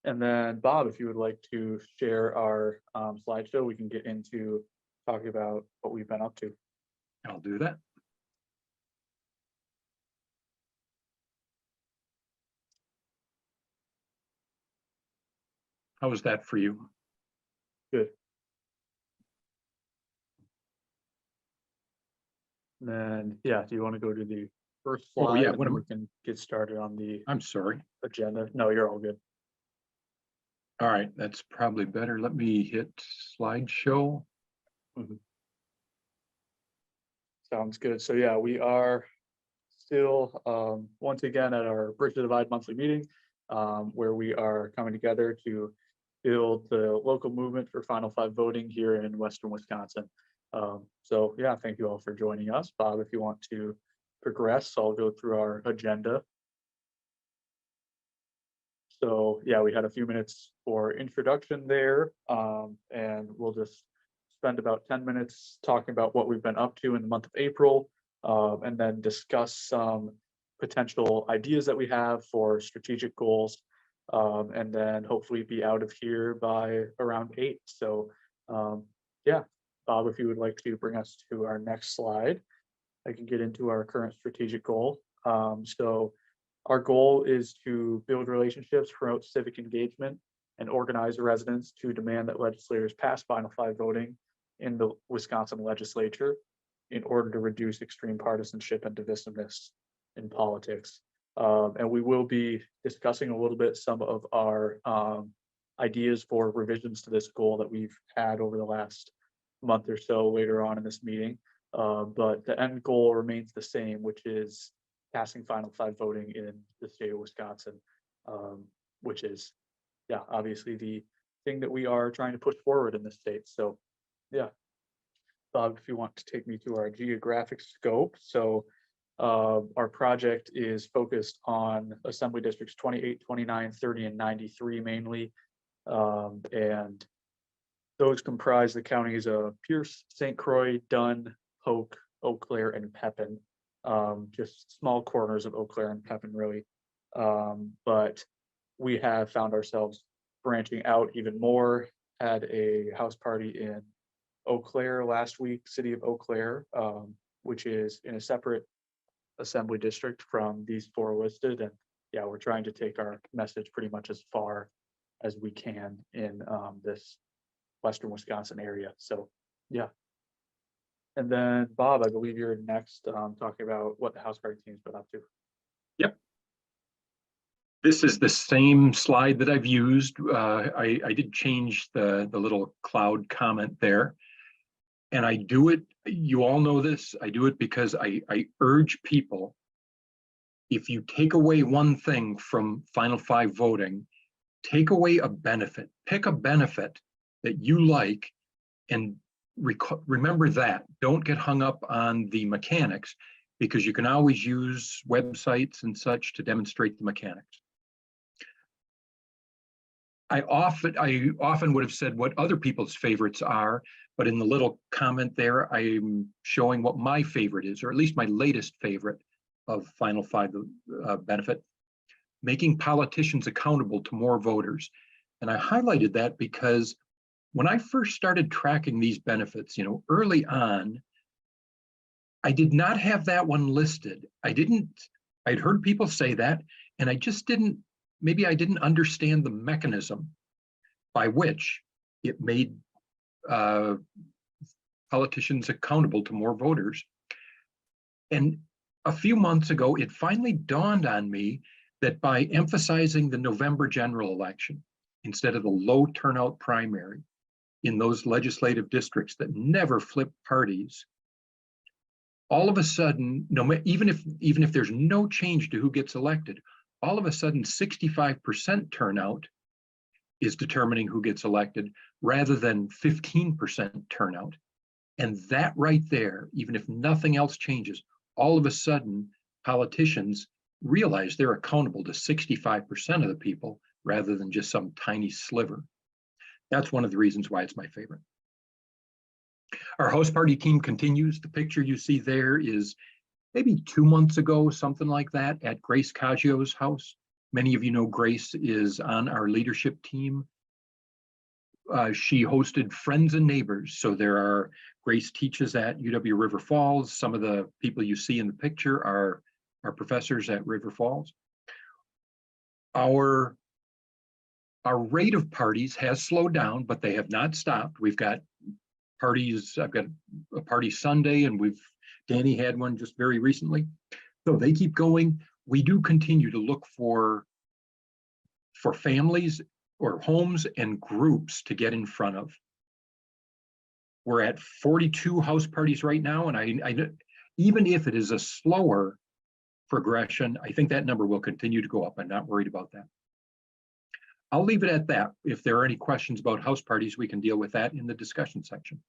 And then Bob, if you would like to share our slideshow, we can get into talking about what we've been up to. I'll do that. How was that for you? Good. And then, yeah, do you want to go to the first slide? Oh, yeah, and then we can get started on the I'm sorry. agenda. No, you're all good. All right, that's probably better. Let me hit slideshow. Sounds good. So yeah, we are still once again at our Bridge to Divide monthly meeting, where we are coming together to build the local movement for Final Five voting here in Western Wisconsin. So yeah, thank you all for joining us. Bob, if you want to progress, I'll go through our agenda. So yeah, we had a few minutes for introduction there, and we'll just spend about 10 minutes talking about what we've been up to in the month of April, and then discuss some potential ideas that we have for strategic goals, and then hopefully be out of here by around 8. So yeah, Bob, if you would like to bring us to our next slide, I can get into our current strategic goal. So our goal is to build relationships, promote civic engagement, and organize residents to demand that legislators pass Final Five voting in the Wisconsin legislature in order to reduce extreme partisanship and divisiveness in politics. And we will be discussing a little bit some of our ideas for revisions to this goal that we've had over the last month or so later on in this meeting. But the end goal remains the same, which is passing Final Five voting in the state of Wisconsin, which is, yeah, obviously the thing that we are trying to push forward in the state. So, yeah, Bob, if you want to take me to our geographic scope. So our project is focused on Assembly Districts 28, 29, 30, and 93 mainly. And those comprise the counties of Pierce, St. Croix, Dunn, Polk, Eau Claire, and Pepin. Just small corners of Eau Claire and Pepin, really. But we have found ourselves branching out even more. Had a house party in Eau Claire last week, city of Eau Claire, which is in a separate assembly district from these 4 listed. And yeah, we're trying to take our message pretty much as far as we can in this Western Wisconsin area. So yeah. And then Bob, I believe you're next, talking about what the house party team's been up to. Yep. This is the same slide that I've used. I did change the little cloud comment there. And I do it, you all know this, I do it because I urge people, if you take away one thing from Final Five voting, take away a benefit, pick a benefit that you like, and remember that. Don't get hung up on the mechanics, because you can always use websites and such to demonstrate the mechanics. I often would have said what other people's favorites are, but in the little comment there, I'm showing what my favorite is, or at least my latest favorite of Final Five benefit: making politicians accountable to more voters. And I highlighted that because when I first started tracking these benefits, early on, I did not have that one listed. I'd heard people say that, and I just didn't, maybe I didn't understand the mechanism by which it made politicians accountable to more voters. And a few months ago, it finally dawned on me that by emphasizing the November general election instead of the low turnout primary in those legislative districts that never flip parties, all of a sudden, even if there's no change to who gets elected, all of a sudden 65% turnout is determining who gets elected rather than 15% turnout. And that right there, even if nothing else changes, all of a sudden politicians realize they're accountable to 65% of the people rather than just some tiny sliver. That's one of the reasons why it's my favorite. Our house party team continues. The picture you see there is maybe 2 months ago, something like that, at Grace Caggio's house. Many of you know Grace is on our leadership team. She hosted Friends and Neighbors. So Grace teaches at UW River Falls. Some of the people you see in the picture are professors at River Falls. Our rate of parties has slowed down, but they have not stopped. We've got parties. I've got a party Sunday, and Danny had one just very recently. So they keep going. We do continue to look for families or homes and groups to get in front of. We're at 42 house parties right now, and I even if it is a slower progression, I think that number will continue to go up. I'm not worried about that. I'll leave it at that. If there are any questions about house parties, we can deal with that in the discussion section.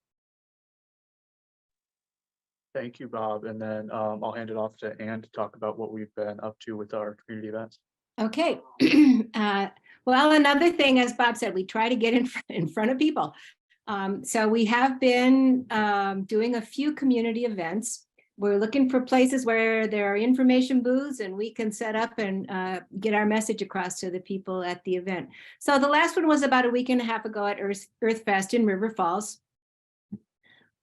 Thank you, Bob. And then I'll hand it off to Ann to talk about what we've been up to with our community events. Okay. Well, another thing, as Bob said, we try to get in front of people. So we have been doing a few community events. We're looking for places where there are information booths and we can set up and get our message across to the people at the event. So the last one was about a week and a half ago at Earth Fest in River Falls.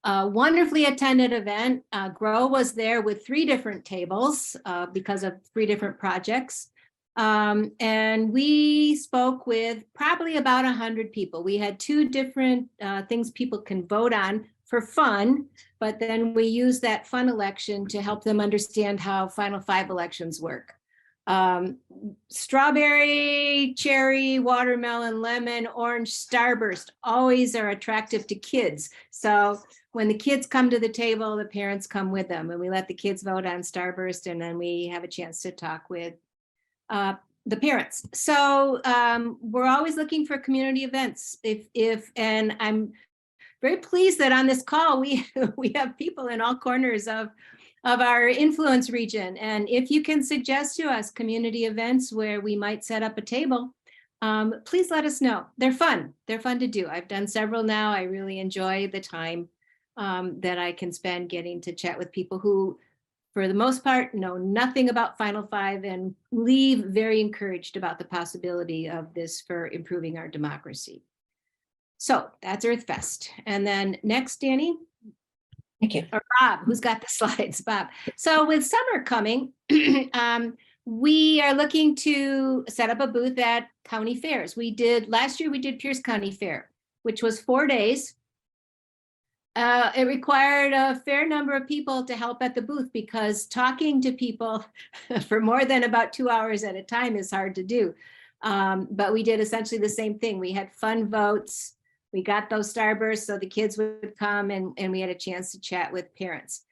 Wonderfully attended event. Grow was there with 3 different tables because of 3 different projects. And we spoke with probably about 100 people. We had 2 different things people can vote on for fun, but then we use that fun election to help them understand how Final 5 elections work. Strawberry, cherry, watermelon, lemon, orange, starburst always are attractive to kids. So when the kids come to the table, the parents come with them, and we let the kids vote on starburst, and then we have a chance to talk with the parents. So we're always looking for community events. And I'm very pleased that on this call we have people in all corners of our influence region. And if you can suggest to us community events where we might set up a table, please let us know. They're fun. They're fun to do. I've done several now. I really enjoy the time that I can spend getting to chat with people who, for the most part, know nothing about Final 5 and leave very encouraged about the possibility of this for improving our democracy. So that's Earth Fest. And then next, Danny. Thank you. Or Bob, who's got the slides, Bob. So with summer coming, we are looking to set up a booth at county fairs. Last year we did Pierce County Fair, which was 4 days. It required a fair number of people to help at the booth because talking to people for more than about 2 hours at a time is hard to do. But we did essentially the same thing. We had fun votes. We got those starbursts so the kids would come and we had a chance to chat with parents.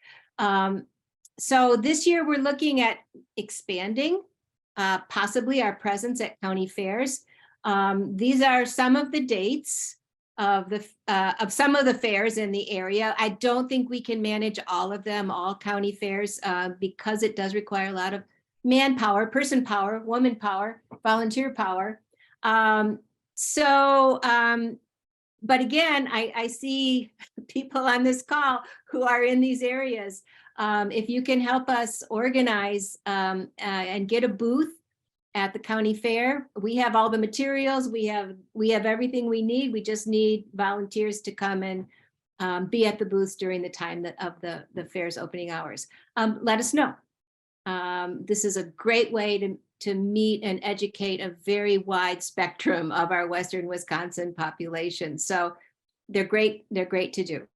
So this year we're looking at expanding possibly our presence at county fairs. These are some of the dates of some of the fairs in the area. I don't think we can manage all of them, all county fairs, because it does require a lot of manpower, person power, woman power, volunteer power. But again, I see people on this call who are in these areas. If you can help us organize and get a booth at the county fair, we have all the materials, we have everything we need. We just need volunteers to come and be at the booths during the time of the fair's opening hours. Let us know. This is a great way to meet and educate a very wide spectrum of our Western Wisconsin population. So they're great to do.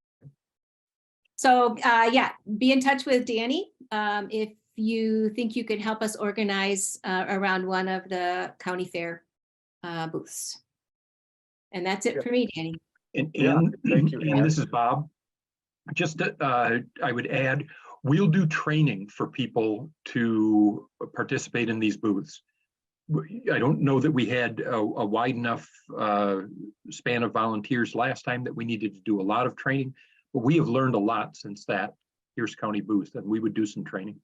So yeah, be in touch with Danny if you think you could help us organize around one of the county fair booths. And that's it for me, Danny. And thank you. And this is Bob. Just I would add, we'll do training for people to participate in these booths. I don't know that we had a wide enough span of volunteers last time that we needed to do a lot of training, but we have learned a lot since that Pierce County booth, and we would do some training.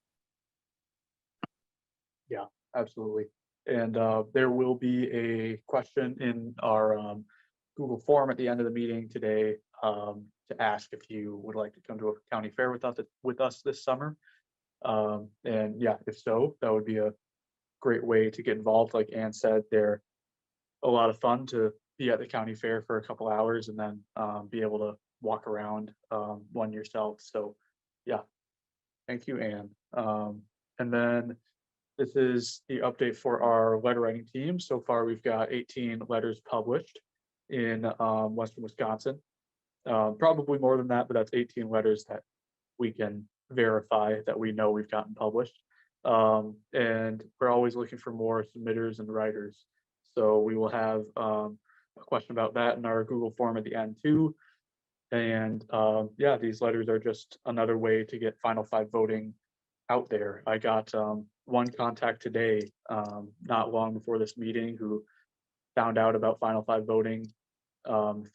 Yeah, absolutely. And there will be a question in our Google form at the end of the meeting today to ask if you would like to come to a county fair with us this summer. And yeah, if so, that would be a great way to get involved. Like Ann said, they're a lot of fun to be at the county fair for a couple hours and then be able to walk around one yourself. So yeah, thank you, Ann. And then this is the update for our letter writing team. So far, we've got 18 letters published in Western Wisconsin. Probably more than that, but that's 18 letters that we can verify that we know we've gotten published. And we're always looking for more submitters and writers. So we will have a question about that in our Google form at the end too. And yeah, these letters are just another way to get Final Five voting out there. I got one contact today, not long before this meeting, who found out about Final Five voting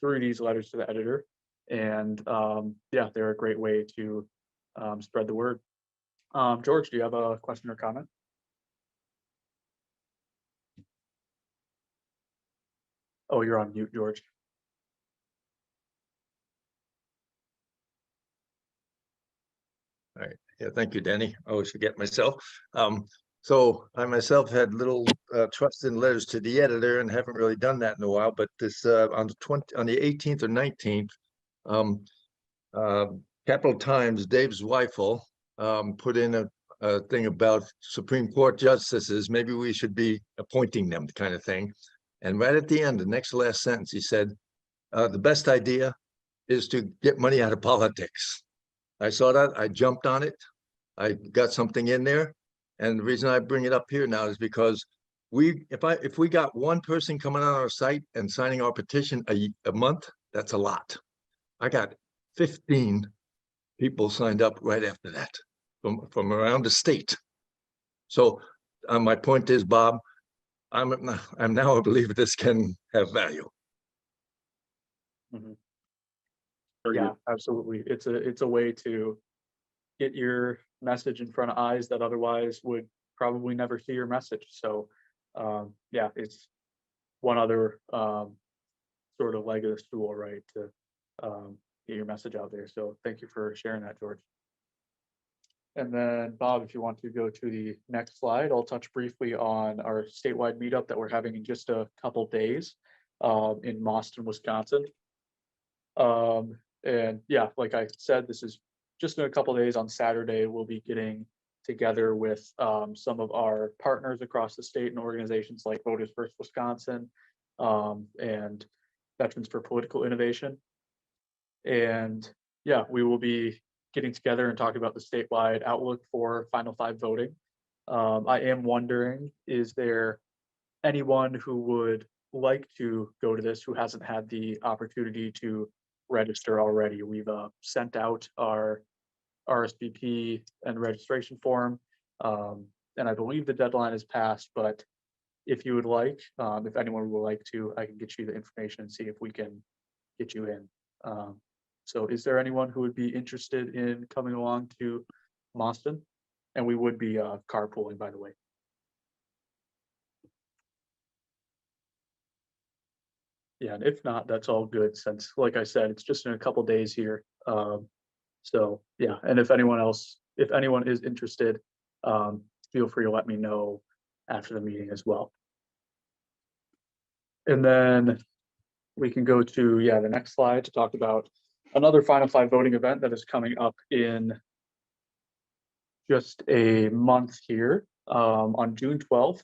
through these letters to the editor. And yeah, they're a great way to spread the word. George, do you have a question or comment? Oh, you're on mute, George. All right. Yeah, thank you, Danny. I always forget myself. So I myself had little trust in letters to the editor and haven't really done that in a while. But this on the 18th or 19th, Capital Times, Dave Zweifel put in a thing about Supreme Court justices. Maybe we should be appointing them, kind of thing. And right at the end, the next last sentence, he said, the best idea is to get money out of politics. I saw that, I jumped on it. I got something in there. And the reason I bring it up here now is because if we got one person coming on our site and signing our petition a month, that's a lot. I got 15 people signed up right after that from around the state. So my point is, Bob, I'm now a believer this can have value. Mhm. Yeah, absolutely. It's a way to get your message in front of eyes that otherwise would probably never see your message. So yeah, it's one other sort of leg of the stool, right, to get your message out there. So thank you for sharing that, George. And then Bob, if you want to go to the next slide, I'll touch briefly on our statewide meetup that we're having in just a couple days in Boston, Wisconsin. And yeah, like I said, this is just in a couple days. On Saturday, we'll be getting together with some of our partners across the state and organizations like Voters First Wisconsin and Veterans for Political Innovation. And yeah, we will be getting together and talking about the statewide outlook for Final Five voting. I am wondering, is there anyone who would like to go to this who hasn't had the opportunity to register already? We've sent out our RSVP and registration form, and I believe the deadline is passed, but if you would like, if anyone would like to, I can get you the information and see if we can get you in. So is there anyone who would be interested in coming along to Boston? And we would be carpooling, by the way. Yeah, and if not, that's all good, since, like I said, it's just in a couple days here. So yeah, and if anyone is interested, feel free to let me know after the meeting as well. And then we can go to, yeah, the next slide to talk about another Final Five voting event that is coming up in just a month here. On June 12th,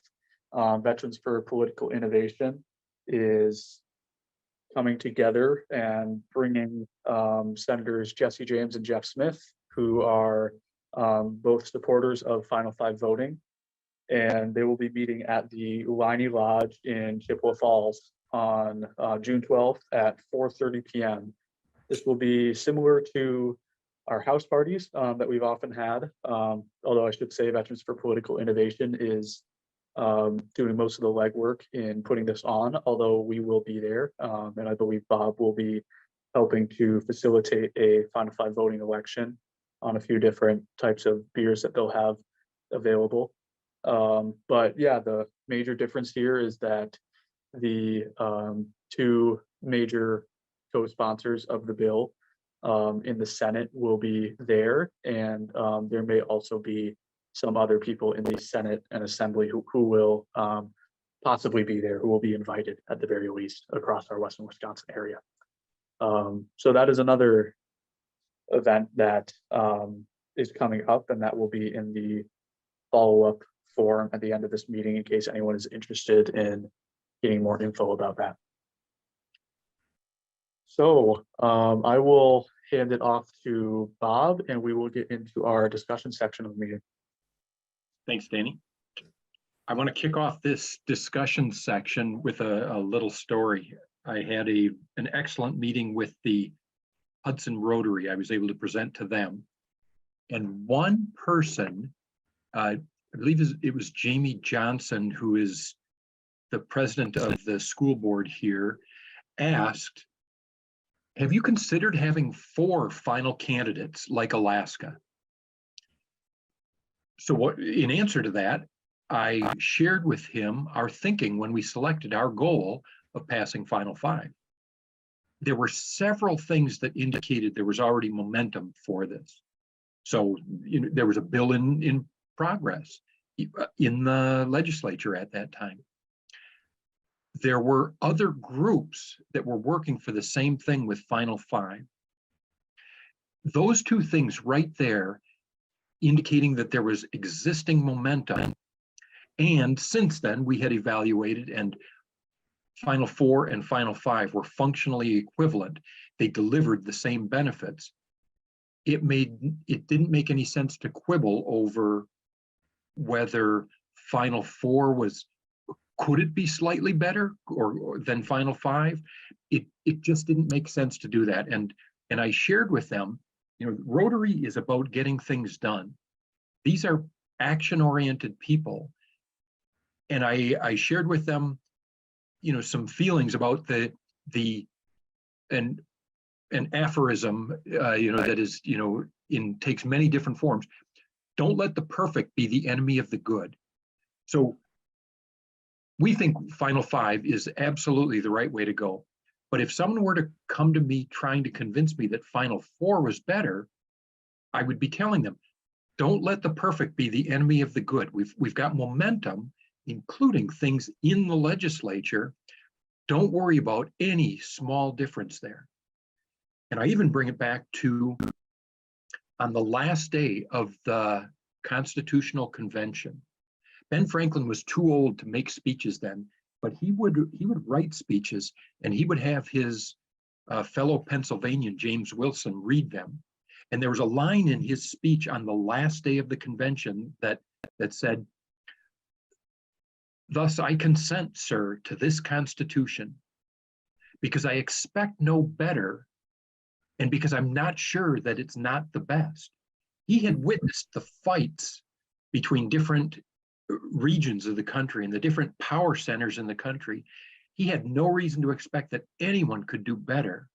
Veterans for Political Innovation is coming together and bringing Senators Jesse James and Jeff Smith, who are both supporters of Final Five voting. And they will be meeting at the Uliney Lodge in Chippewa Falls on June 12th at 4:30 p.m. This will be similar to our house parties that we've often had, although I should say Veterans for Political Innovation is doing most of the legwork in putting this on, although we will be there. And I believe Bob will be helping to facilitate a Final Five voting election on a few different types of beers that they'll have available. But yeah, the major difference here is that the two major co-sponsors of the bill in the Senate will be there, and there may also be some other people in the Senate and Assembly who will possibly be there, who will be invited at the very least across our Western Wisconsin area. So that is another event that is coming up, and that will be in the follow-up forum at the end of this meeting in case anyone is interested in getting more info about that. So I will hand it off to Bob, and we will get into our discussion section of the meeting. Thanks, Danny. I want to kick off this discussion section with a little story. I had an excellent meeting with the Hudson Rotary. I was able to present to them. And one person, I believe it was Jamie Johnson, who is the president of the school board here, asked, have you considered having 4 final candidates like Alaska? So what, in answer to that, I shared with him our thinking when we selected our goal of passing Final 5. There were several things that indicated there was already momentum for this. So there was a bill in progress in the legislature at that time. There were other groups that were working for the same thing with Final 5. Those 2 things right there indicating that there was existing momentum. And since then, we had evaluated, and Final 4 and Final 5 were functionally equivalent. They delivered the same benefits. It didn't make any sense to quibble over whether Final 4 could it be slightly better or than Final 5? It just didn't make sense to do that. And I shared with them, Rotary is about getting things done. These are action-oriented people. And I shared with them, some feelings about an aphorism, that is, takes many different forms. Don't let the perfect be the enemy of the good. So we think Final 5 is absolutely the right way to go. But if someone were to come to me trying to convince me that Final 4 was better, I would be telling them, don't let the perfect be the enemy of the good. We've got momentum, including things in the legislature. Don't worry about any small difference there. And I even bring it back to on the last day of the Constitutional Convention. Ben Franklin was too old to make speeches then, but he would write speeches, and he would have his fellow Pennsylvanian, James Wilson, read them. And there was a line in his speech on the last day of the convention that said, "Thus I consent, sir, to this Constitution, because I expect no better, and because I'm not sure that it's not the best." He had witnessed the fights between different regions of the country and the different power centers in the country. He had no reason to expect that anyone could do better.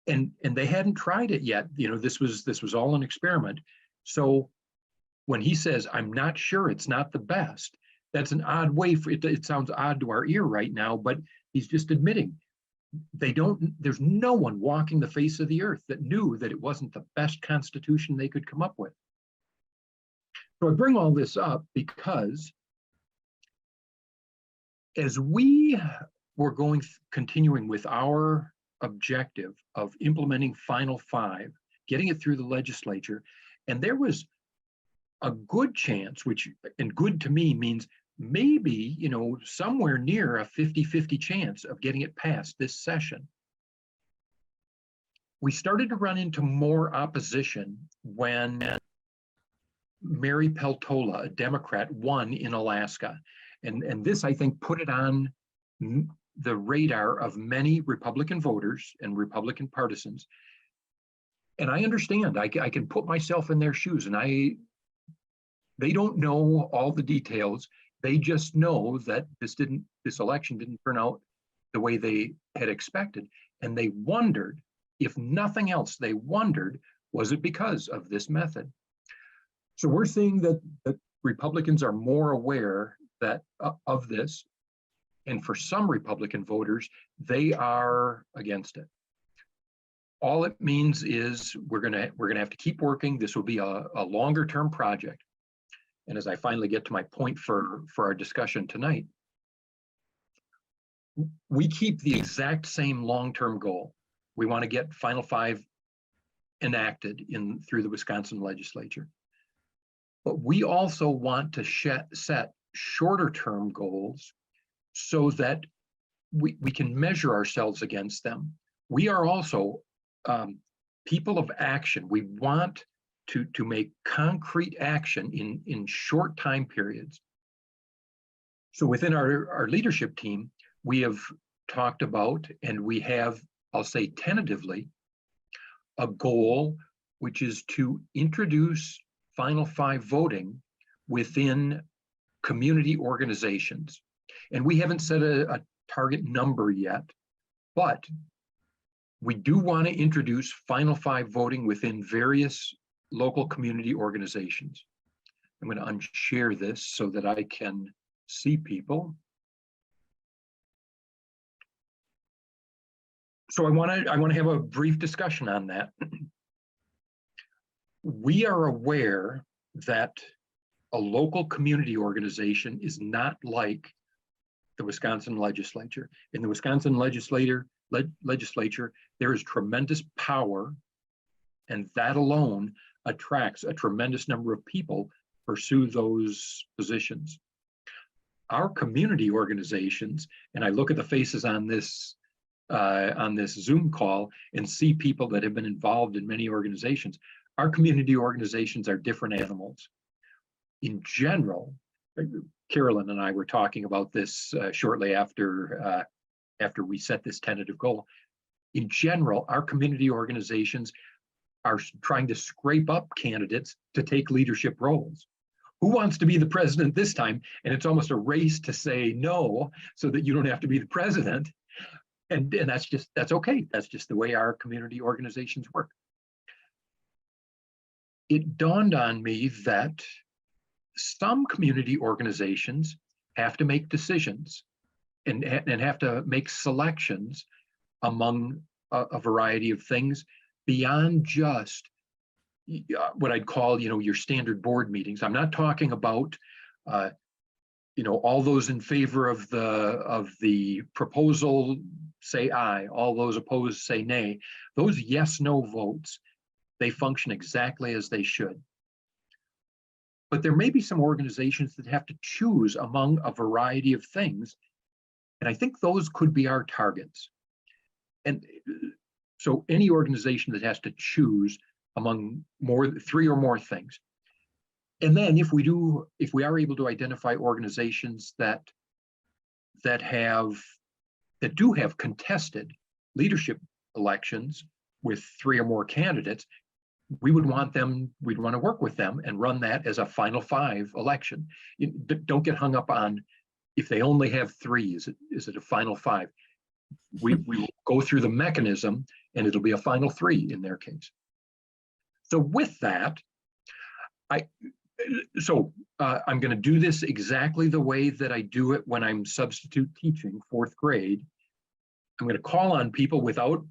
And they hadn't tried it yet. This was all an experiment. So when he says, "I'm not sure it's not the best," that's an odd way for it. It sounds odd to our ear right now, but he's just admitting there's no one walking the face of the earth that knew that it wasn't the best Constitution they could come up with. So I bring all this up because as we were continuing with our objective of implementing Final 5, getting it through the legislature, and there was a good chance, and good to me means maybe, somewhere near a 50-50 chance of getting it passed this session. We started to run into more opposition when Mary Peltola, a Democrat, won in Alaska. And this, I think, put it on the radar of many Republican voters and Republican partisans. And I understand, I can put myself in their shoes, and they don't know all the details. They just know that this election didn't turn out the way they had expected. And they wondered, if nothing else, was it because of this method? So we're seeing that Republicans are more aware of this. And for some Republican voters, they are against it. All it means is we're gonna have to keep working. This will be a longer term project. and as I finally get to my point for our discussion tonight, we keep the exact same long-term goal. We want to get Final Five enacted through the Wisconsin legislature. But we also want to set shorter term goals so that we can measure ourselves against them. We are also people of action. We want to make concrete action in short time periods. So within our leadership team, we have talked about, and we have, I'll say tentatively, a goal which is to introduce Final Five voting within community organizations. And we haven't set a target number yet, but we do want to introduce Final Five voting within various local community organizations. I'm going to unshare this so that I can see people. So I want to have a brief discussion on that. We are aware that a local community organization is not like the Wisconsin legislature. In the Wisconsin legislature, there is tremendous power, and that alone attracts a tremendous number of people to pursue those positions. Our community organizations, and I look at the faces on this Zoom call and see people that have been involved in many organizations. Our community organizations are different animals. In general, Carolyn and I were talking about this shortly after we set this tentative goal. In general, our community organizations are trying to scrape up candidates to take leadership roles. Who wants to be the president this time? And it's almost a race to say no so that you don't have to be the president. And that's okay. That's just the way our community organizations work. It dawned on me that some community organizations have to make decisions and have to make selections among a variety of things beyond just what I'd call, your standard board meetings. I'm not talking about all those in favor of the proposal say aye, all those opposed say nay. Those yes/no votes, they function exactly as they should. But there may be some organizations that have to choose among a variety of things, and I think those could be our targets. And so any organization that has to choose among three or more things. And then if we are able to identify organizations that do have contested leadership elections with three or more candidates, we'd want to work with them and run that as a Final Five election. Don't get hung up on if they only have three, is it a Final Five? We will go through the mechanism and it'll be a Final Three in their case. So with that, I'm going to do this exactly the way that I do it when I'm substitute teaching fourth grade. I'm going to call on people without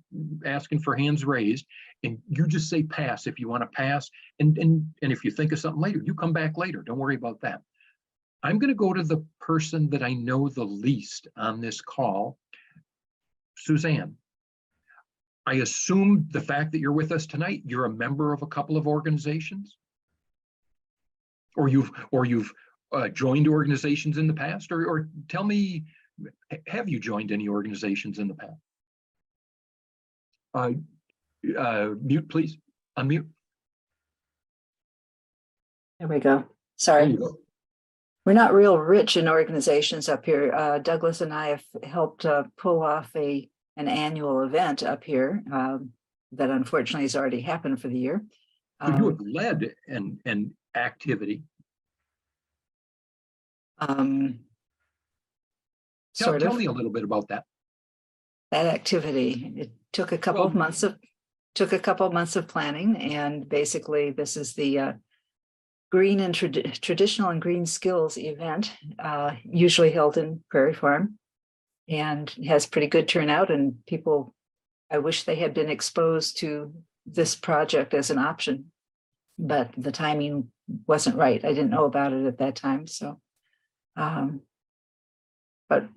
asking for hands raised, and you just say pass if you want to pass. And if you think of something later, you come back later. Don't worry about that. I'm going to go to the person that I know the least on this call, Suzanne. I assume the fact that you're with us tonight, you're a member of a couple of organizations, or you've joined organizations in the past, or tell me, have you joined any organizations in the past? Mute, please. Unmute. There we go. There Sorry. you go. We're not real rich in organizations up here. Douglas and I have helped pull off an annual event up here that unfortunately has already happened for the year. So you have led an activity. Tell me a little bit about that. That activity. It took a couple of months of planning, and basically this is the green and traditional and green skills event, usually held in Prairie Farm, and has pretty good turnout, and people, I wish they had been exposed to this project as an option. but the timing wasn't right. I didn't know about it at that time, so. But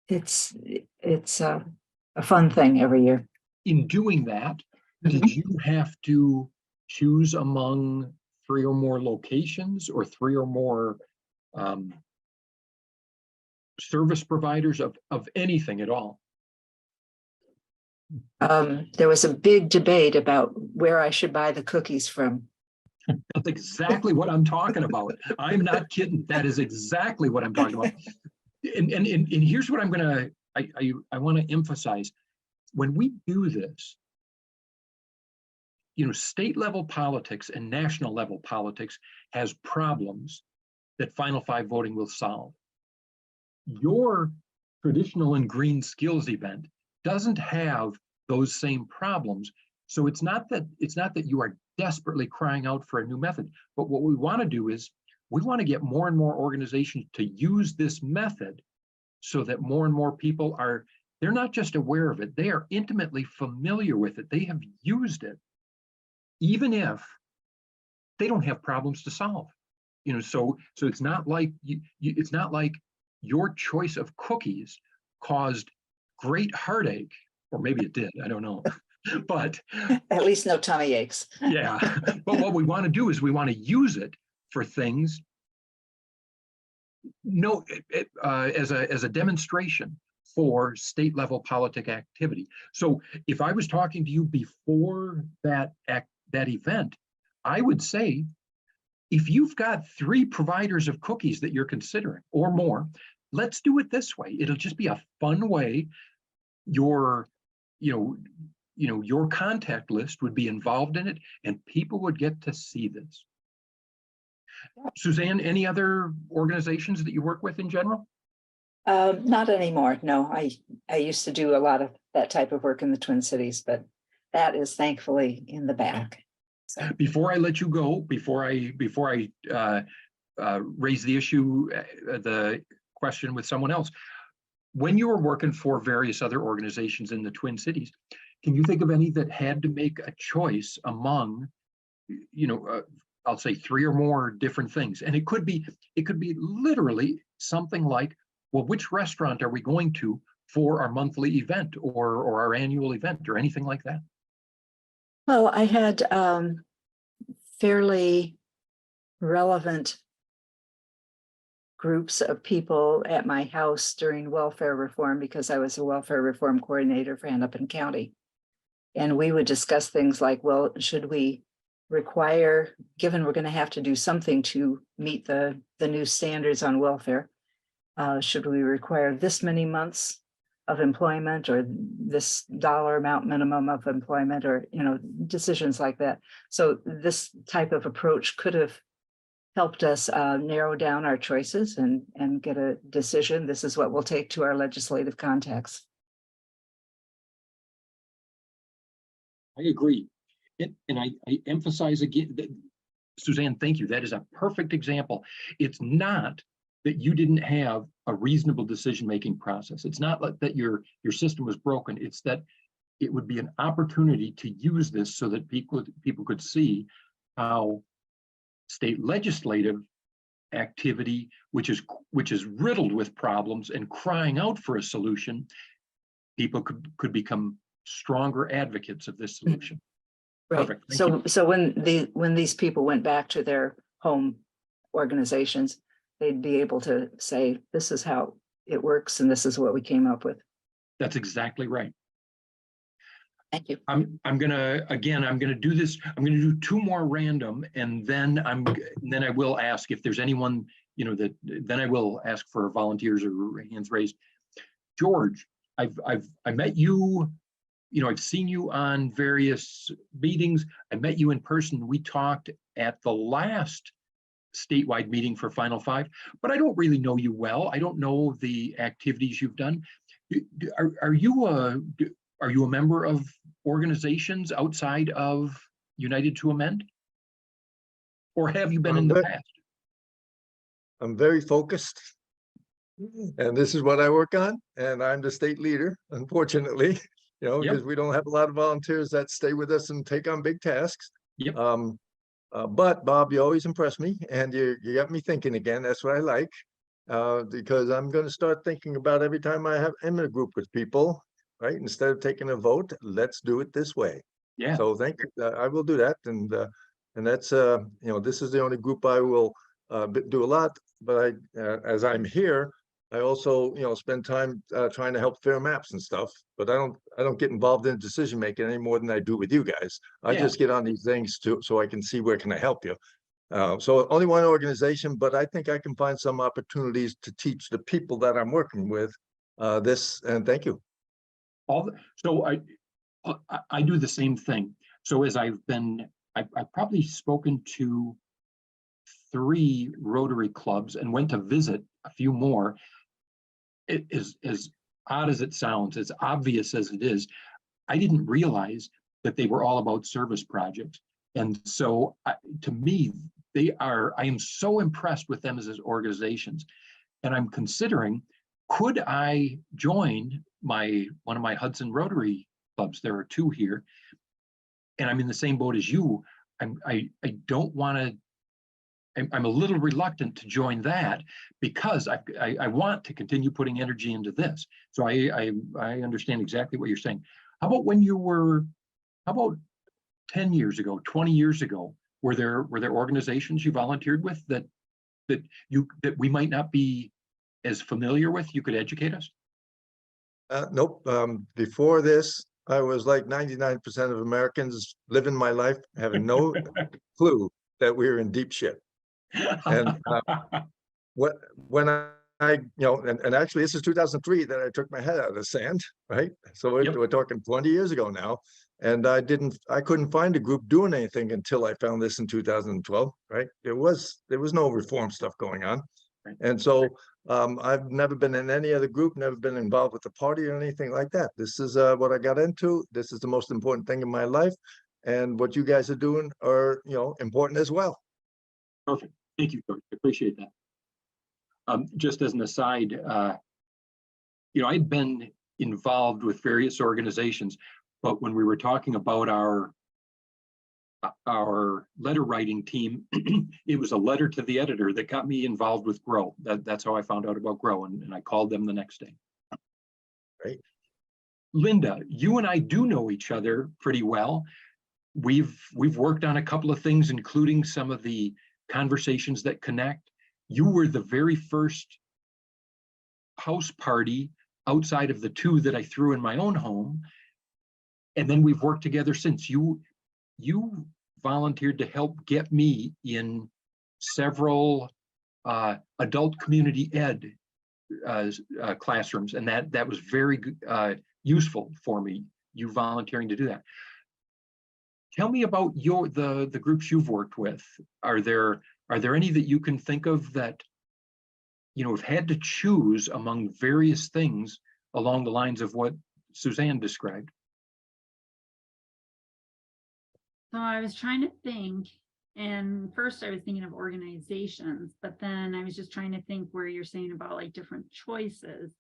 it's a fun thing every year. In doing that, did you have to choose among 3 or more locations or 3 or more service providers of anything at all? There was a big debate about where I should buy the cookies from. That's exactly what I'm talking about. I'm not kidding. That is exactly what I'm talking about. And here's what I want to emphasize. When we do this, state level politics and national level politics has problems that Final Five voting will solve. Your traditional and green skills event doesn't have those same problems. So it's not that you are desperately crying out for a new method, but what we want to do is we want to get more and more organizations to use this method so that more and more people they're not just aware of it, they are intimately familiar with it. They have used it, even if they don't have problems to solve. So it's not like it's not like your choice of cookies caused great heartache, or maybe it did, I don't know. But at least no tummy aches. Yeah, but what we want to do is we want to use it for things as a demonstration for state level politic activity. So if I was talking to you before that event, I would say, if you've got 3 providers of cookies that you're considering or more, let's do it this way. It'll just be a fun way. Your contact list would be involved in it and people would get to see this. Suzanne, any other organizations that you work with in general? Not anymore. No, I used to do a lot of that type of work in the Twin Cities, but that is thankfully in the back. So. Before I let you go, before I raise the issue, the question with someone else, when you were working for various other organizations in the Twin Cities, can you think of any that had to make a choice among, I'll say 3 or more different things? And it could be literally something like, well, which restaurant are we going to for our monthly event or our annual event or anything like that? Well, I had fairly relevant groups of people at my house during welfare reform, because I was a welfare reform coordinator for Hennepin County. And we would discuss things like, well, should we require, given we're going to have to do something to meet the new standards on welfare, should we require this many months of employment or this dollar amount minimum of employment, or decisions like that. So this type of approach could have helped us narrow down our choices and get a decision. This is what we'll take to our legislative contacts. I agree. And I emphasize again, Suzanne, thank you. That is a perfect example. It's not that you didn't have a reasonable decision-making process. It's not like that your system was broken. It's that it would be an opportunity to use this so that people could see how state legislative activity, which is riddled with problems and crying out for a solution, people could become stronger advocates of this solution. Right. Perfect. Thank you. So when these people went back to their home organizations, they'd be able to say, this is how it works and this is what we came up with. That's exactly right. Thank you. I'm gonna do this. I'm gonna do 2 more random, and then I will ask if there's anyone, then I will ask for volunteers or hands raised. George, I met you, I've seen you on various meetings. I met you in person. We talked at the last statewide meeting for Final Five, but I don't really know you well. I don't know the activities you've done. Are you a member of organizations outside of United to Amend? Or have you been in the past? I'm very focused. And this is what I work on. And I'm the state leader, unfortunately, because we don't have a lot of volunteers that stay with us and take on big tasks. Yep. But Bob, you always impress me, and you got me thinking again. That's what I like, because I'm going to start thinking about every time am in a group with people, right? Instead of taking a vote, let's do it this way. Yeah. So thank you. I will do that, and that's this is the only group I will do a lot. But as I'm here, I also spend time trying to help fair maps and stuff. But I don't get involved in decision making any more than I do with you guys. I Yeah. just get on these things so I can see where can I help you. So only one organization, but I think I can find some opportunities to teach the people that I'm working with this. And thank you. So I do the same thing. So as I've probably spoken to 3 Rotary clubs and went to visit a few more. It is as odd as it sounds, as obvious as it is, I didn't realize that they were all about service projects. And so to me, I am so impressed with them as organizations. And I'm considering, could I join one of my Hudson Rotary clubs? There are 2 here. And I'm in the same boat as you. I don't want to, I'm a little reluctant to join that because I want to continue putting energy into this. So I understand exactly what you're saying. How about 10 years ago, 20 years ago, were there organizations you volunteered with that we might not be as familiar with? You could educate us? Nope. Before this, I was like 99% of Americans living my life having no clue that we were in deep shit. And when I and actually this is 2003 that I took my head out of the sand, right? So we're talking 20 years ago now. And I couldn't find a group doing anything until I found this in 2012, right? There was no reform stuff going on. Right. And so I've never been in any other group, never been involved with the party or anything like that. This is what I got into. This is the most important thing in my life. And what you guys are doing are, important as well. Perfect. Thank you, Coach. I appreciate that. Just as an aside, I'd been involved with various organizations, but when we were talking about our letter writing team, it was a letter to the editor that got me involved with Grow. That's how I found out about Grow, and I called them the next day. Right. Linda, you and I do know each other pretty well. We've worked on a couple of things, including some of the conversations that connect. You were the very first house party outside of the 2 that I threw in my own home. And then we've worked together since. You volunteered to help get me in several adult community ed classrooms, and that was very useful for me, you volunteering to do that. Tell me about the groups you've worked with. Are there any that you can think of that have had to choose among various things along the lines of what Suzanne described? So I was trying to think, and first I was thinking of organizations, but then I was just trying to think where you're saying about like different choices.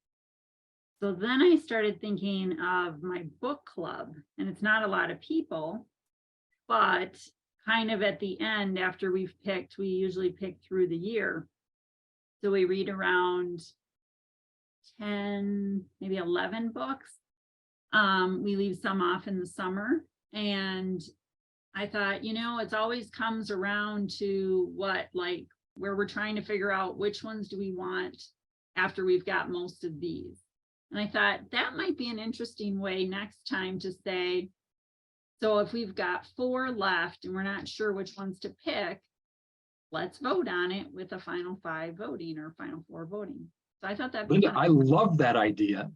So then I started thinking of my book club, and it's not a lot of people, but kind of at the end, after we usually pick through the year. So we read around 10, maybe 11 books. We leave some off in the summer, and I thought, it's always comes around to where we're trying to figure out which ones do we want after we've got most of these. And I thought that might be an interesting way next time to say, so if we've got 4 left and we're not sure which ones to pick, let's vote on it with a final 5 voting or final 4 voting. So I thought that. Linda, I love that idea.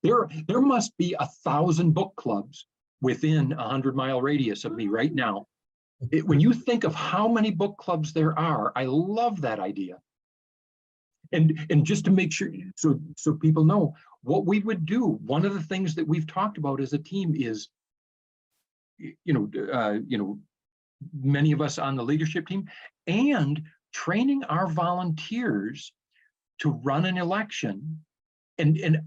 There must be 1,000 book clubs within a 100-mile radius of me right now. When you think of how many book clubs there are, I love that idea. And just to make sure, so people know what we would do, one of the things that we've talked about as a team is, many of us on the leadership team, and training our volunteers to run an election. And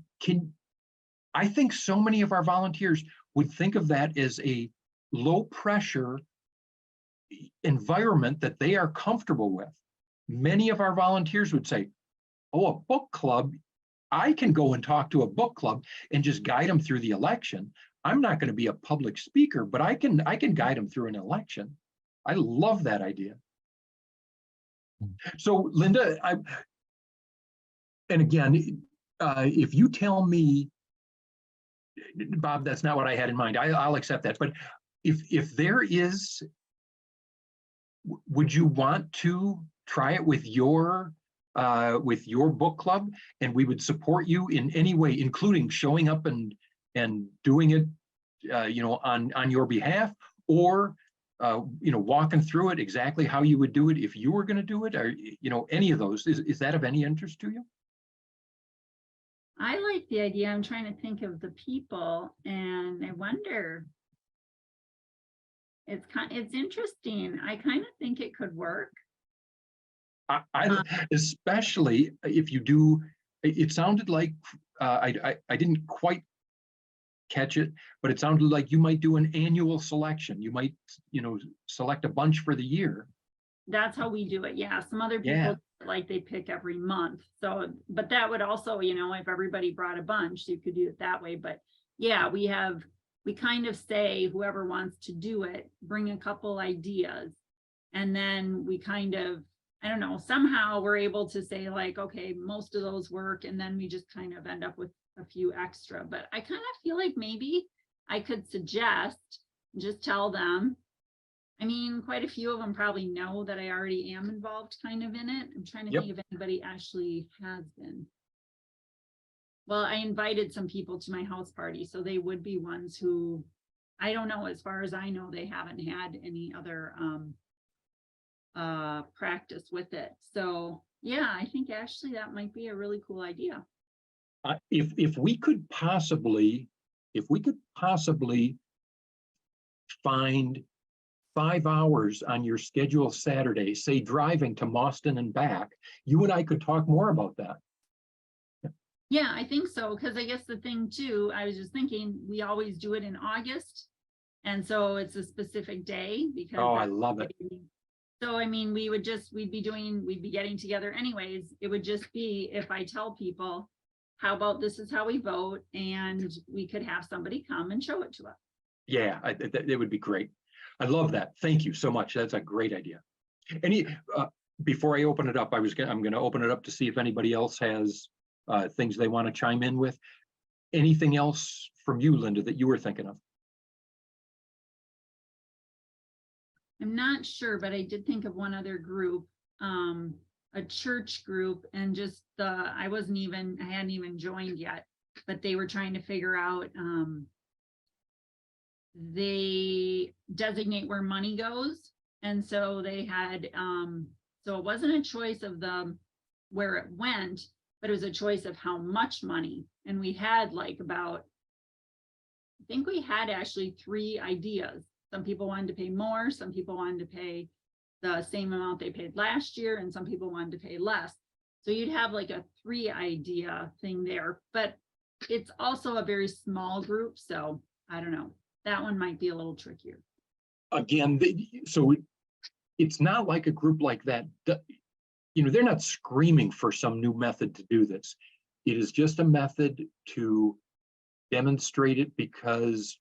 I think so many of our volunteers would think of that as a low pressure environment that they are comfortable with. Many of our volunteers would say, oh, a book club, I can go and talk to a book club and just guide them through the election. I'm not going to be a public speaker, but I can guide them through an election. I love that idea. So Linda, and again, if you tell me, Bob, that's not what I had in mind, I'll accept that. But if there is, would you want to try it with your book club, and we would support you in any way, including showing up and doing it, on your behalf, or walking through it exactly how you would do it if you were going to do it, or any of those. Is that of any interest to you? I like the idea. I'm trying to think of the people, and I wonder. It's interesting. I kind of think it could work. I especially if you do. It sounded like I didn't quite catch it, but it sounded like you might do an annual selection. You might select a bunch for the year. That's how we do it. Yeah, some other people like they pick every month. So, but that would also, if everybody brought a bunch, you could do it that way. But yeah, we kind of say whoever wants to do it, bring a couple ideas, and then we kind of, I don't know, somehow we're able to say like, okay, most of those work, and then we just kind of end up with a few extra. But I kind of feel like maybe I could suggest, just tell them. I mean, quite a few of them probably know that I already am involved kind of in it. I'm trying to think if anybody actually has been. Well, I invited some people to my house party, so they would be ones who, I don't know, as far as I know, they haven't had any other practice with it. So yeah, I think actually that might be a really cool idea. If we could possibly find 5 hours on your schedule Saturday, say driving to Mauston and back, you and I could talk more about that. Yeah, I think so, because I guess the thing too, I was just thinking, we always do it in August, and so it's a specific day because. Oh, I love it. So I mean, we'd be getting together anyways. It would just be if I tell people, how about this is how we vote, and we could have somebody come and show it to us. Yeah, it would be great. I love that. Thank you so much. That's a great idea. Before I open it up, I'm going to open it up to see if anybody else has things they want to chime in with. Anything else from you, Linda, that you were thinking of? I'm not sure, but I did think of one other group, a church group, and just I hadn't even joined yet, but they were trying to figure out, they designate where money goes. And so they had, so it wasn't a choice of where it went, but it was a choice of how much money. And we had like I think we had actually 3 ideas. Some people wanted to pay more, some people wanted to pay the same amount they paid last year, and some people wanted to pay less. So you'd have like a 3 idea thing there, but it's also a very small group. So I don't know, that one might be a little trickier. Again, so it's not like a group like that. They're not screaming for some new method to do this. It is just a method to demonstrate it, because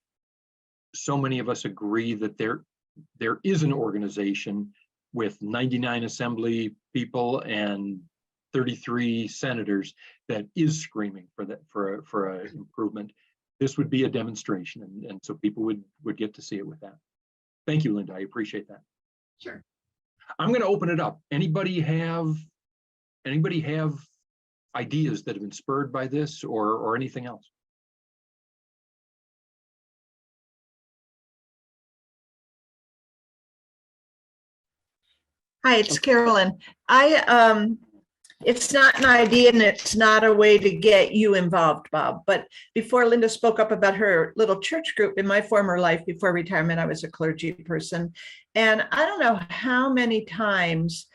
so many of us agree that there is an organization with 99 assembly people and 33 senators that is screaming for an improvement. This would be a demonstration, and so people would get to see it with that. Thank you, Linda. I appreciate that. Sure. I'm going to open it up. Anybody have ideas that have been spurred by this or anything else? Hi, it's Carolyn. It's not an idea and it's not a way to get you involved, Bob. But before Linda spoke up about her little church group, in my former life, before retirement, I was a clergy person. And I don't know how many times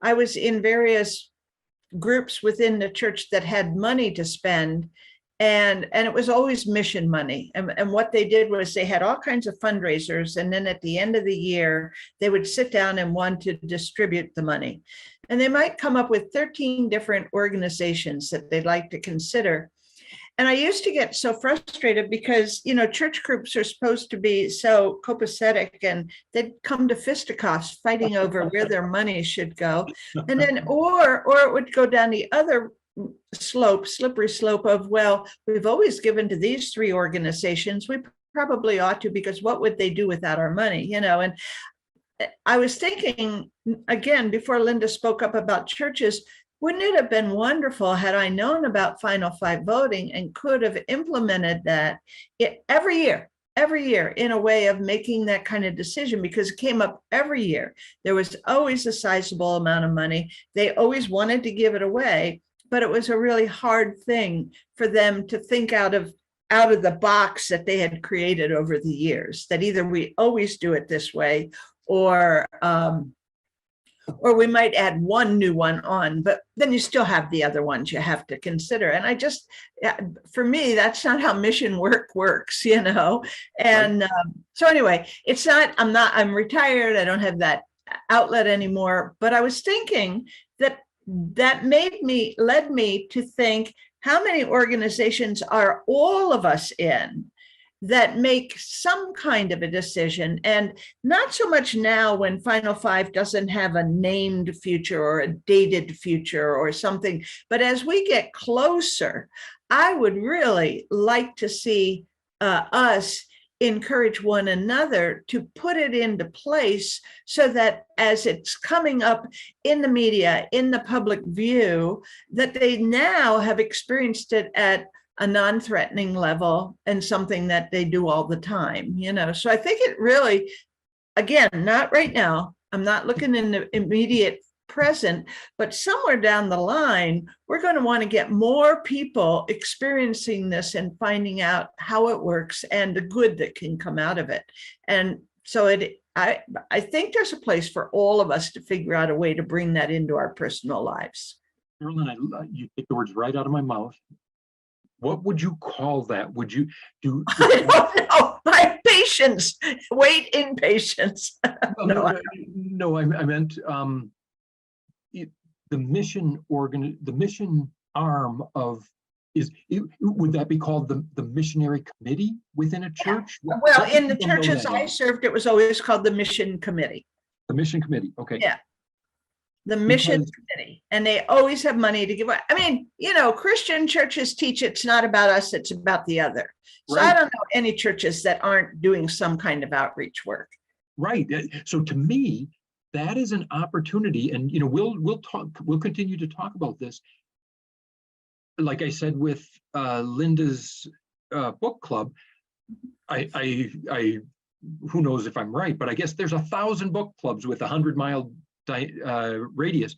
I was in various groups within the church that had money to spend. And it was always mission money. And what they did was they had all kinds of fundraisers. And then at the end of the year, they would sit down and want to distribute the money. And they might come up with 13 different organizations that they'd like to consider. And I used to get so frustrated because, you know, church groups are supposed to be so copacetic, and they'd come to fisticuffs fighting over where their money should go. And then, or it would go down the other slippery slope of, well, we've always given to these 3 organizations. We probably ought to, because what would they do without our money, you know? And I was thinking, again, before Linda spoke up about churches, wouldn't it have been wonderful had I known about Final Five voting and could have implemented that every year in a way of making that kind of decision, because it came up every year. There was always a sizable amount of money. They always wanted to give it away, but it was a really hard thing for them to think out of the box that they had created over the years, that either we always do it this way, or we might add one new one on, but then you still have the other ones you have to consider. And I just, for me, that's not how mission work works, you know? And so anyway, I'm retired. I don't have that outlet anymore, but I was thinking that led me to think, how many organizations are all of us in that make some kind of a decision? And not so much now when Final Five doesn't have a named future or a dated future or something, but as we get closer, I would really like to see us encourage one another to put it into place, so that as it's coming up in the media, in the public view, that they now have experienced it at a non-threatening level and something that they do all the time, you know? So I think it really, again, not right now, I'm not looking in the immediate present, but somewhere down the line, we're going to want to get more people experiencing this and finding out how it works and the good that can come out of it. And so I think there's a place for all of us to figure out a way to bring that into our personal lives. Carolyn, you take the words right out of my mouth. What would you call that? Would you do? I don't know. My patience, wait in patience. No, I meant the mission the mission arm of would that be called the missionary committee within a church? Well, in the churches I served, it was always called the mission committee. The mission committee, okay. Yeah. The mission committee, and they always have money to give away. I mean, you know, Christian churches teach it's not about us, it's about the other. So right. I don't know any churches that aren't doing some kind of outreach work. Right. So to me, that is an opportunity, and you know, we'll continue to talk about this. Like I said with Linda's book club, I who knows if I'm right, but I guess there's 1,000 book clubs with 100-mile radius.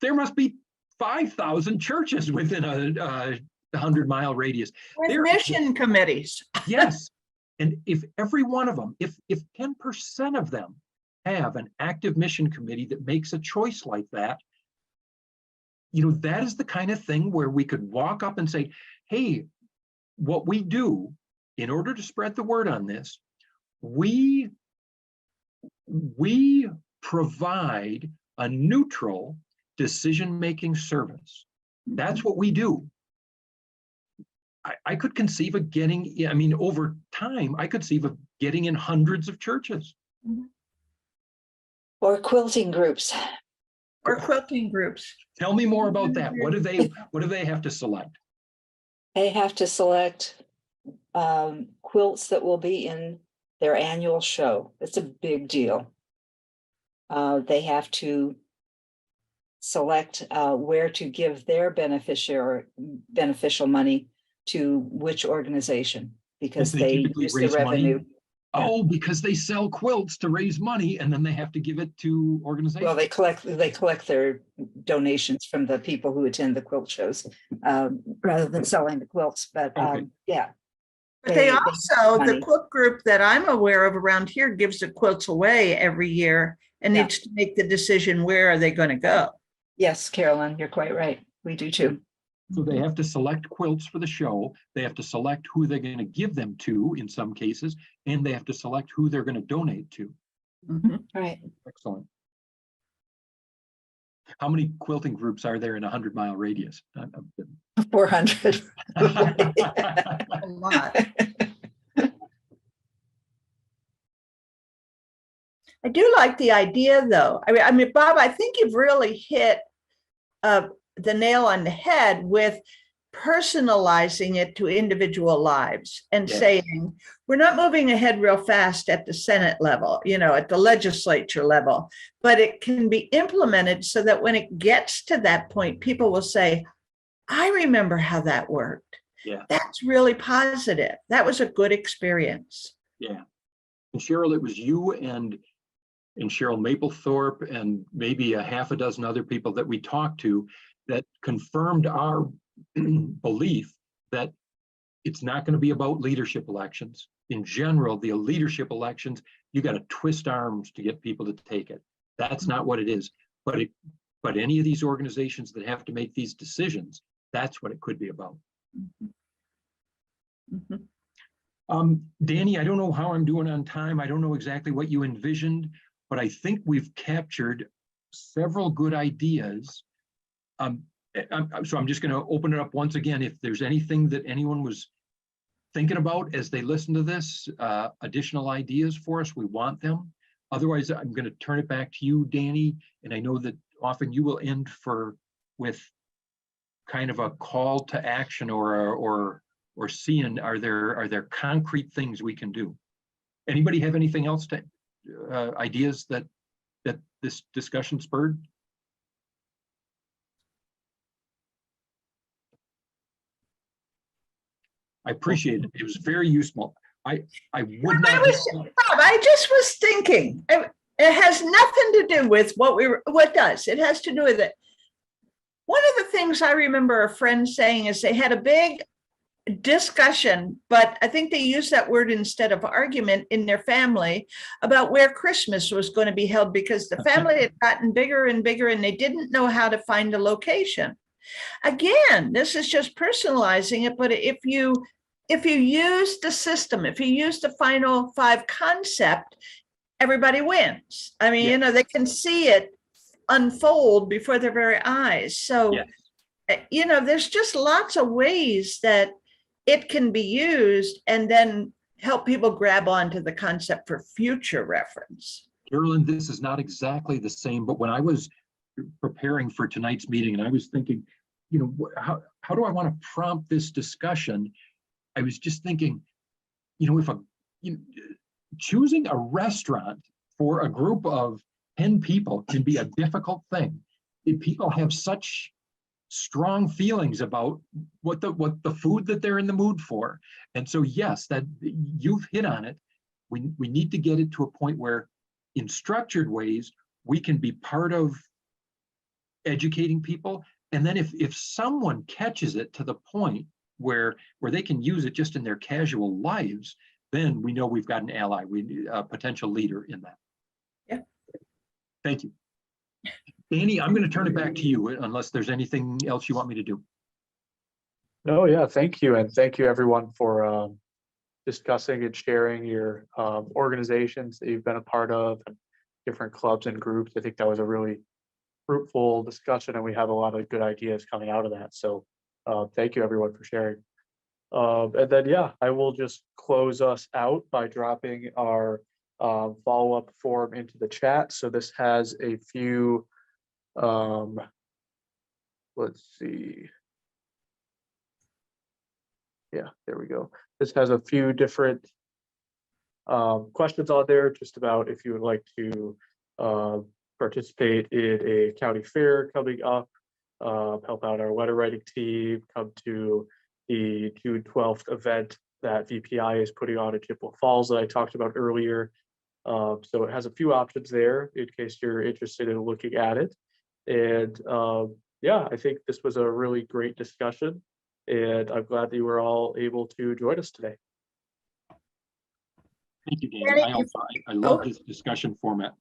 There must be 5,000 churches within a 100-mile radius. With mission committees. Yes, and if every one of them, if 10% of them have an active mission committee that makes a choice like that, you know, that is the kind of thing where we could walk up and say, hey, what we do in order to spread the word on this, we provide a neutral decision-making service. That's what we do. I could conceive of getting, I mean, over time, I could conceive of getting in hundreds of churches. Or quilting groups. Or quilting groups. Tell me more about that. What do they have to select? They have to select quilts that will be in their annual show. It's a big deal. They have to select where to give their beneficial money to which organization, because they use the revenue. Money. Oh, because they sell quilts to raise money, and then they have to give it to organizations. Well, they collect their donations from the people who attend the quilt shows, rather than selling the quilts. But okay. Yeah. But they also, the quilt group that I'm aware of around here gives the quilts away every year and needs to make the decision, where are they going to go? Yes, Carolyn, you're quite right. We do too. So they have to select quilts for the show. They have to select who they're going to give them to in some cases, and they have to select who they're going to donate to. Mhm. Right. Excellent. How many quilting groups are there in a 100-mile radius? 400. A lot. I do like the idea, though. I mean, Bob, I think you've really hit the nail on the head with personalizing it to individual lives and Yeah. saying, we're not moving ahead real fast at the Senate level, at the legislature level, but it can be implemented so that when it gets to that point, people will say, I remember how that worked. Yeah. That's really positive. That was a good experience. Yeah. And Cheryl, it was you and Cheryl Mapplethorpe and maybe a half a dozen other people that we talked to that confirmed our belief that it's not going to be about leadership elections. In general, the leadership elections, you got to twist arms to get people to take it. That's not what it is. But any of these organizations that have to make these decisions, that's what it could be about. Mhm. Danny, I don't know how I'm doing on time. I don't know exactly what you envisioned, but I think we've captured several good ideas. So I'm just going to open it up once again. If there's anything that anyone was thinking about as they listen to this, additional ideas for us, we want them. Otherwise, I'm going to turn it back to you, Danny. And I know that often you will end with kind of a call to action or seeing, are there concrete things we can do? Anybody have anything else to ideas that this discussion spurred? I appreciate it. It was very useful. I would not. Bob, I just was thinking, it has nothing to do with what does. It has to do with it. One of the things I remember a friend saying is they had a big discussion, but I think they used that word instead of argument in their family about where Christmas was going to be held because the family had gotten bigger and bigger and they didn't know how to find a location. Again, this is just personalizing it, but if you use the system, if you use the final five concept, everybody wins. I mean, they can see it unfold before their very eyes. So, there's just lots of ways that it can be used and then help people grab onto the concept for future reference. Carolyn, this is not exactly the same, but when I was preparing for tonight's meeting and I was thinking, how do I want to prompt this discussion? I was just thinking, choosing a restaurant for a group of 10 people can be a difficult thing. If people have such strong feelings about what the food that they're in the mood for. And so, yes, that you've hit on it. We need to get it to a point where in structured ways, we can be part of educating people. And then if someone catches it to the point where they can use it just in their casual lives, then we know we've got an ally, a potential leader in that. Yeah. Thank you. Danny, I'm going to turn it back to you unless there's anything else you want me to do. No, yeah, thank you. And thank you everyone for discussing and sharing your organizations that you've been a part of and different clubs and groups. I think that was a really fruitful discussion and we have a lot of good ideas coming out of that. So thank you everyone for sharing. And then, yeah, I will just close us out by dropping our follow-up form into the chat. So this has a few, let's see. Yeah, there we go. This has a few different questions on there just about if you would like to participate in a county fair coming up, help out our letter writing team, come to the June 12th event that VPI is putting on at Chippewa Falls that I talked about earlier. So it has a few options there in case you're interested in looking at it. And yeah, I think this was a really great discussion and I'm glad that you were all able to join us today. Thank you, Danny. I love this discussion format.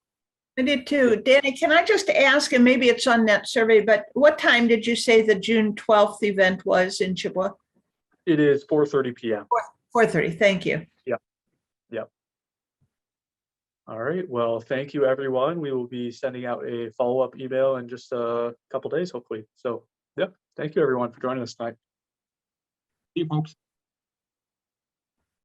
I did too. Danny, can I just ask, and maybe it's on that survey, but what time did you say the June 12th event was in Chippewa? It is 4:30 p.m. 4:30, thank you. All right, well, thank you, everyone. We will be sending out a follow-up email in just a couple days, hopefully. So, yeah, thank you, everyone, for joining us tonight. See you, folks.